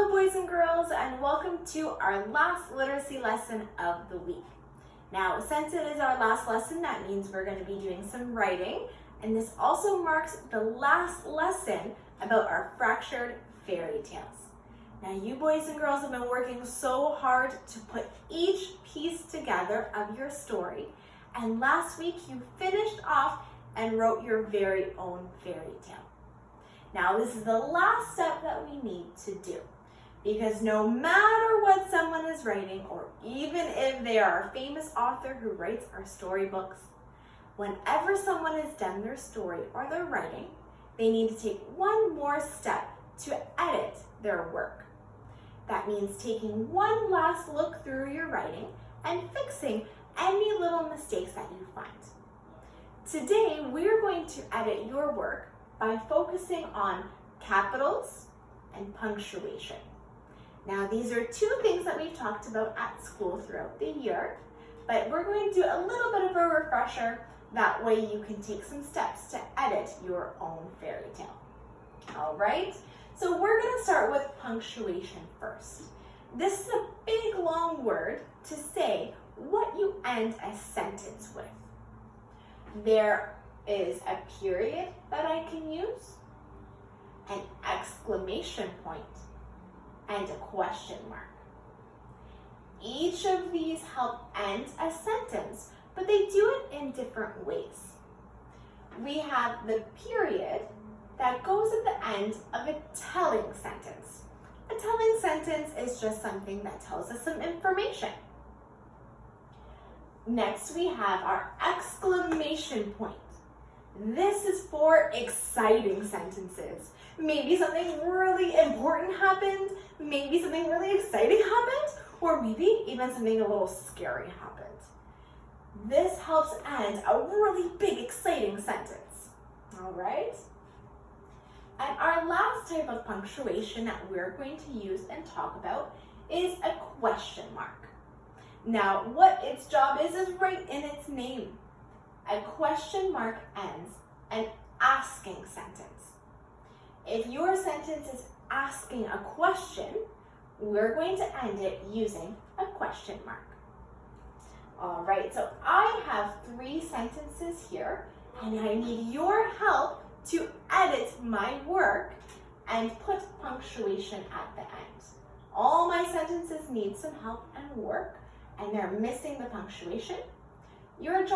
Hello boys and girls, and welcome to our last literacy lesson of the week. Now, since it is our last lesson, that means we're going to be doing some writing, and this also marks the last lesson about our fractured fairy tales. Now, you boys and girls have been working so hard to put each piece together of your story, and last week you finished off and wrote your very own fairy tale. Now, this is the last step that we need to do, because no matter what someone is writing, or even if they are a famous author who writes our storybooks, whenever someone has done their story or their writing, they need to take one more step to edit their work. That means taking one last look through your writing and fixing any little mistakes that you find. Today, we're going to edit your work by focusing on capitals and punctuation. Now, these are two things that we've talked about at school throughout the year, but we're going to do a little bit of a refresher. That way you can take some steps to edit your own fairy tale. All right, so we're going to start with punctuation first. This is a big, long word to say what you end a sentence with. There is a period that I can use, an exclamation point, and a question mark. Each of these help end a sentence, but they do it in different ways. We have the period that goes at the end of a telling sentence. A telling sentence is just something that tells us some information. Next, we have our exclamation point. This is for exciting sentences. Maybe something really important happened, maybe something really exciting happened, or maybe even something a little scary happened. This helps end a really big, exciting sentence. All right? And our last type of punctuation that we're going to use and talk about is a question mark. Now, what its job is right in its name. A question mark ends an asking sentence. If your sentence is asking a question, we're going to end it using a question mark. All right, so I have 3 sentences here, and I need your help to edit my work and put punctuation at the end. All my sentences need some help and work, and they're missing the punctuation. Your job